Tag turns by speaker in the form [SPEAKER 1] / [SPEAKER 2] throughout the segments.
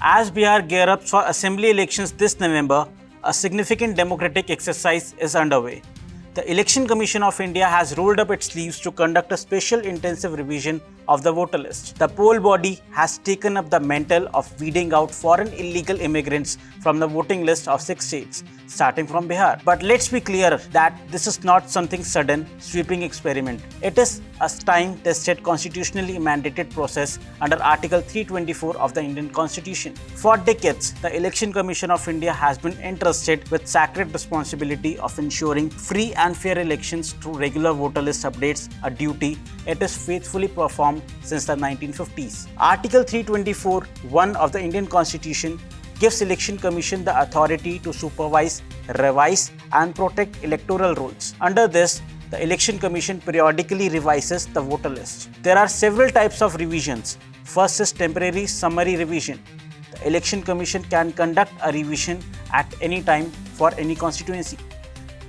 [SPEAKER 1] As Bihar gear up for assembly elections this November, a significant democratic exercise is underway. The Election Commission of India has rolled up its sleeves to conduct a special intensive revision of the voter list. The poll body has taken up the mantle of weeding out foreign illegal immigrants from the voting list of 6 states, starting from Bihar. But let's be clear that this is not something sudden, sweeping experiment. It is a time-tested, constitutionally mandated process under Article 324 of the Indian Constitution. For decades, the Election Commission of India has been entrusted with sacred responsibility of ensuring free and fair elections through regular voter list updates, a duty it has faithfully performed since the 1950s. Article 324(1) of the Indian Constitution gives Election Commission the authority to supervise, revise and protect electoral rolls. Under this, the Election Commission periodically revises the voter list. There are several types of revisions. First is temporary summary revision. The Election Commission can conduct a revision at any time for any constituency.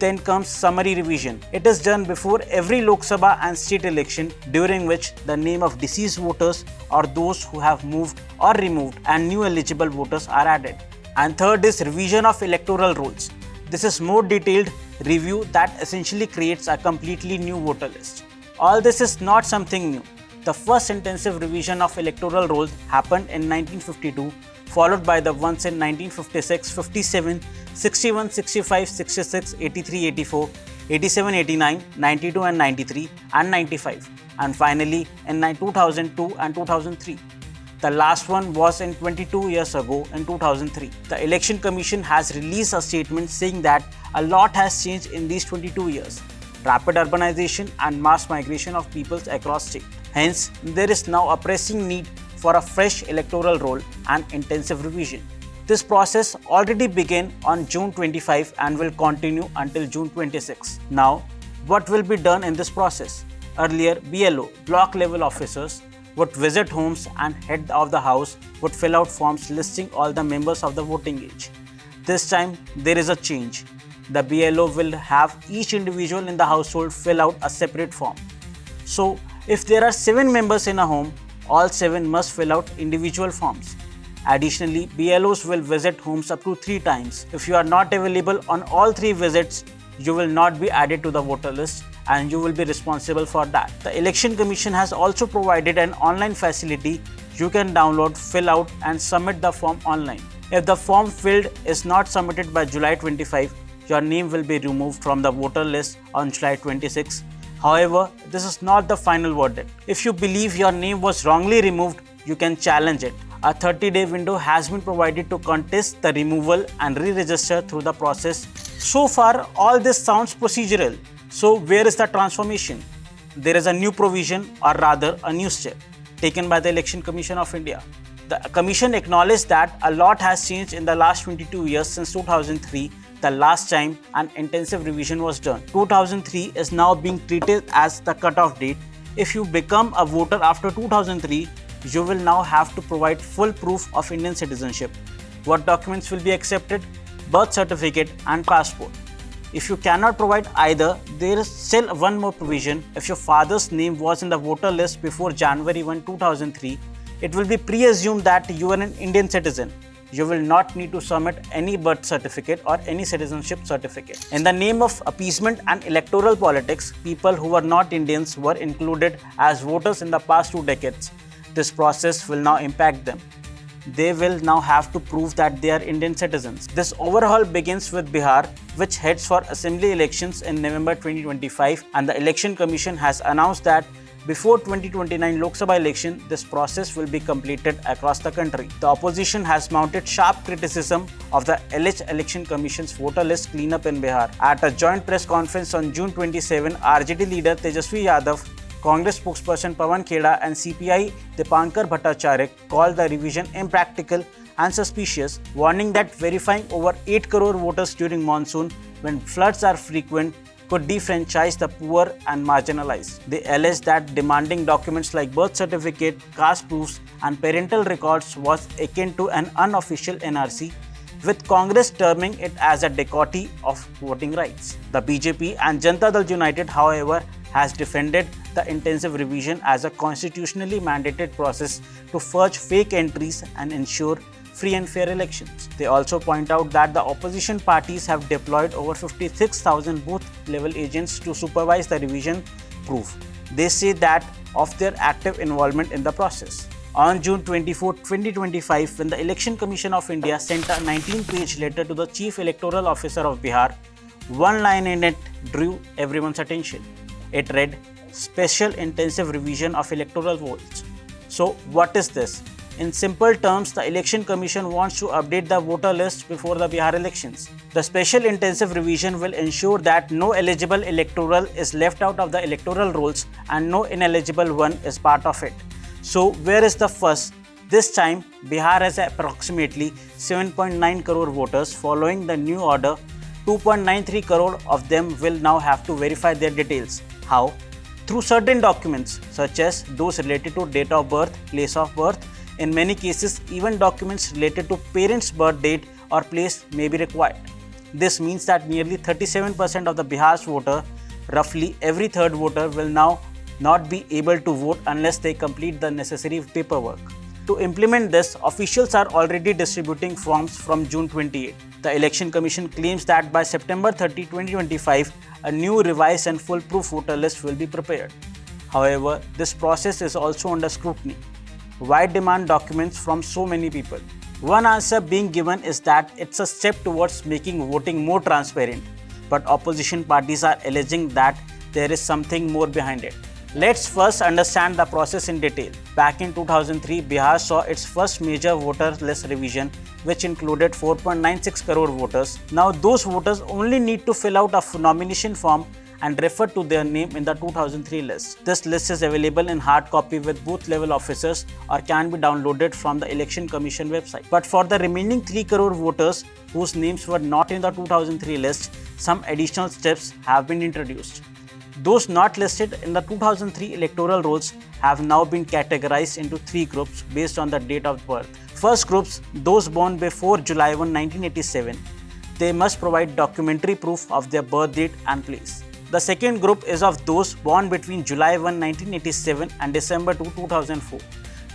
[SPEAKER 1] Then comes summary revision. It is done before every Lok Sabha and state election, during which the name of deceased voters or those who have moved or removed and new eligible voters are added. And third is revision of electoral rolls. This is more detailed review that essentially creates a completely new voter list. All this is not something new. The first intensive revision of electoral rolls happened in 1952, followed by the ones in 1956, 57, 61, 65, 66, 83, 84, 87, 89, 92 and 93 and 95, and finally in 2002 and 2003. The last one was in 22 years ago in 2003. The Election Commission has released a statement saying that a lot has changed in these 22 years. Rapid urbanization and mass migration of peoples across states. Hence, there is now a pressing need for a fresh electoral roll and intensive revision. This process already began on June 25 and will continue until June 26. Now, what will be done in this process? Earlier, BLO, block level officers, would visit homes and head of the house would fill out forms listing all the members of the voting age. This time, there is a change. The BLO will have each individual in the household fill out a separate form. So, if there are 7 members in a home, all 7 must fill out individual forms. Additionally, BLOs will visit homes up to 3 times. If you are not available on all 3 visits, you will not be added to the voter list and you will be responsible for that. The Election Commission has also provided an online facility you can download, fill out and submit the form online. If the form filled is not submitted by July 25, your name will be removed from the voter list on July 26. However, this is not the final verdict. If you believe your name was wrongly removed, you can challenge it. A 30-day window has been provided to contest the removal and re-register through the process. So far, all this sounds procedural. So where is the transformation? There is a new provision, or rather a new step, taken by the Election Commission of India. The Commission acknowledged that a lot has changed in the last 22 years since 2003, the last time an intensive revision was done. 2003 is now being treated as the cutoff date. If you become a voter after 2003, you will now have to provide full proof of Indian citizenship. What documents will be accepted? Birth certificate and passport. If you cannot provide either, there is still one more provision. If your father's name was in the voter list before January 1, 2003, it will be presumed that you are an Indian citizen. You will not need to submit any birth certificate or any citizenship certificate. In the name of appeasement and electoral politics, people who were not Indians were included as voters in the past 2 decades. This process will now impact them. They will now have to prove that they are Indian citizens. This overhaul begins with Bihar, which heads for assembly elections in November 2025, and the Election Commission has announced that before 2029 Lok Sabha election, this process will be completed across the country. The opposition has mounted sharp criticism of the alleged Election Commission's voter list cleanup in Bihar. At a joint press conference on June 27, RJD leader Tejasvi Yadav, Congress spokesperson Pawan Kheda and CPI Dipankar Bhattacharya called the revision impractical and suspicious, warning that verifying over 8 crore voters during monsoon when floods are frequent could defranchise the poor and marginalized. They allege that demanding documents like birth certificate, caste proofs and parental records was akin to an unofficial NRC, with Congress terming it as a dacoity of voting rights. The BJP and Janata Dal United, however, has defended the intensive revision as a constitutionally mandated process to purge fake entries and ensure free and fair elections. They also point out that the opposition parties have deployed over 56,000 booth-level agents to supervise the revision proof. They say that of their active involvement in the process. On June 24, 2025, when the Election Commission of India sent a 19-page letter to the Chief Electoral Officer of Bihar, one line in it drew everyone's attention. It read, "Special Intensive Revision of Electoral Rolls." So what is this? In simple terms, the Election Commission wants to update the voter list before the Bihar elections. The special intensive revision will ensure that no eligible electoral is left out of the electoral rolls and no ineligible one is part of it. So where is the fuss? This time, Bihar has approximately 7.9 crore voters. Following the new order, 2.93 crore of them will now have to verify their details. How? Through certain documents such as those related to date of birth, place of birth. In many cases, even documents related to parents' birth date or place may be required. This means that nearly 37% of the Bihar's voter, roughly every third voter, will now not be able to vote unless they complete the necessary paperwork. To implement this, officials are already distributing forms from June 28. The Election Commission claims that by September 30, 2025, a new revised and foolproof voter list will be prepared. However, this process is also under scrutiny. Why demand documents from so many people? One answer being given is that it's a step towards making voting more transparent, but opposition parties are alleging that there is something more behind it. Let's first understand the process in detail. Back in 2003, Bihar saw its first major voter list revision, which included 4.96 crore voters. Now, those voters only need to fill out a nomination form and refer to their name in the 2003 list. This list is available in hard copy with booth-level officers or can be downloaded from the Election Commission website. But for the remaining 3 crore voters whose names were not in the 2003 list, some additional steps have been introduced. Those not listed in the 2003 electoral rolls have now been categorized into 3 groups based on the date of birth. First groups, those born before July 1, 1987. They must provide documentary proof of their birth date and place. The second group is of those born between July 1, 1987 and December 2, 2004.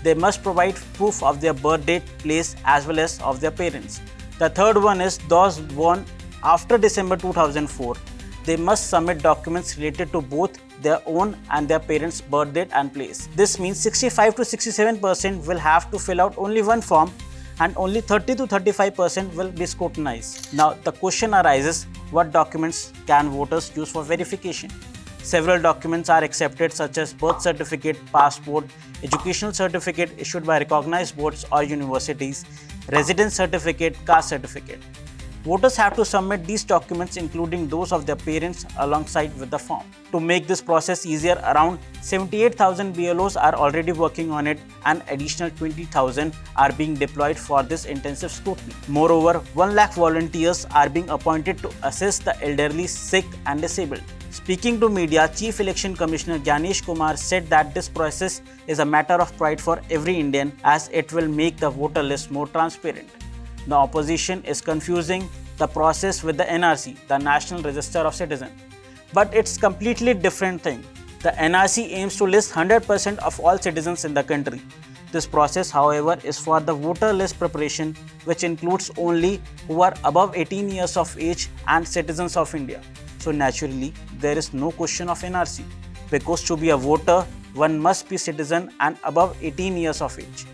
[SPEAKER 1] They must provide proof of their birth date, place as well as of their parents. The third one is those born after December 2004. They must submit documents related to both their own and their parents' birth date and place. This means 65 to 67% will have to fill out only one form and only 30 to 35% will be scrutinized. Now the question arises, what documents can voters use for verification? Several documents are accepted such as birth certificate, passport, educational certificate issued by recognized boards or universities, residence certificate, caste certificate. Voters have to submit these documents including those of their parents alongside with the form. To make this process easier, around 78,000 BLOs are already working on it and additional 20,000 are being deployed for this intensive scrutiny. Moreover, 1 lakh volunteers are being appointed to assist the elderly, sick and disabled. Speaking to media, Chief Election Commissioner Gyanesh Kumar said that this process is a matter of pride for every Indian as it will make the voter list more transparent. The opposition is confusing the process with the NRC, the National Register of Citizens. But it's completely different thing. The NRC aims to list 100% of all citizens in the country. This process, however, is for the voter list preparation, which includes only who are above 18 years of age and citizens of India. So naturally, there is no question of NRC, because to be a voter, one must be citizen and above 18 years of age.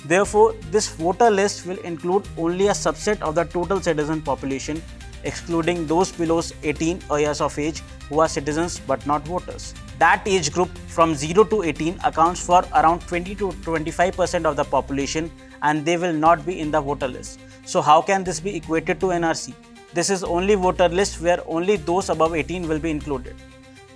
[SPEAKER 1] Therefore, this voter list will include only a subset of the total citizen population, excluding those below 18 years of age who are citizens but not voters. That age group from 0 to 18 accounts for around 20 to 25% of the population and they will not be in the voter list. So how can this be equated to NRC? This is only voter list where only those above 18 will be included.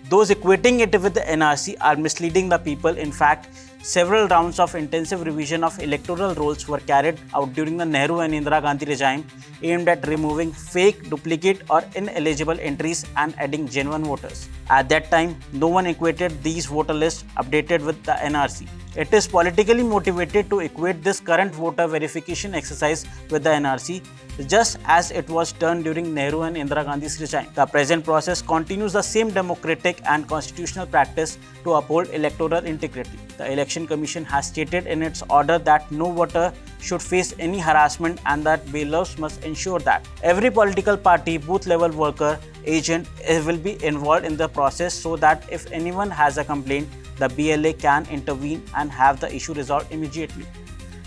[SPEAKER 1] Those equating it with the NRC are misleading the people. In fact, several rounds of intensive revision of electoral rolls were carried out during the Nehru and Indira Gandhi regime aimed at removing fake, duplicate or ineligible entries and adding genuine voters. At that time, no one equated these voter lists updated with the NRC. It is politically motivated to equate this current voter verification exercise with the NRC, just as it was done during Nehru and Indira Gandhi's regime. The present process continues the same democratic and constitutional practice to uphold electoral integrity. The Election Commission has stated in its order that no voter should face any harassment and that bailiffs must ensure that every political party, booth level worker, agent will be involved in the process so that if anyone has a complaint, the BLA can intervene and have the issue resolved immediately.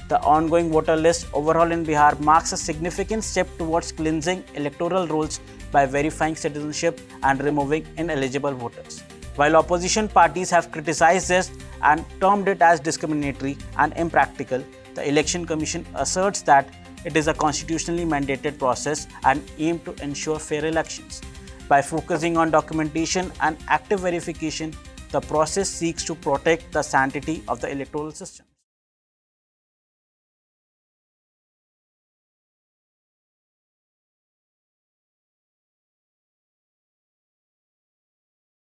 [SPEAKER 1] The ongoing voter list overhaul in Bihar marks a significant step towards cleansing electoral rolls by verifying citizenship and removing ineligible voters. While opposition parties have criticized this and termed it as discriminatory and impractical, the Election Commission asserts that it is a constitutionally mandated process and aims to ensure fair elections. By focusing on documentation and active verification, the process seeks to protect the sanctity of the electoral system.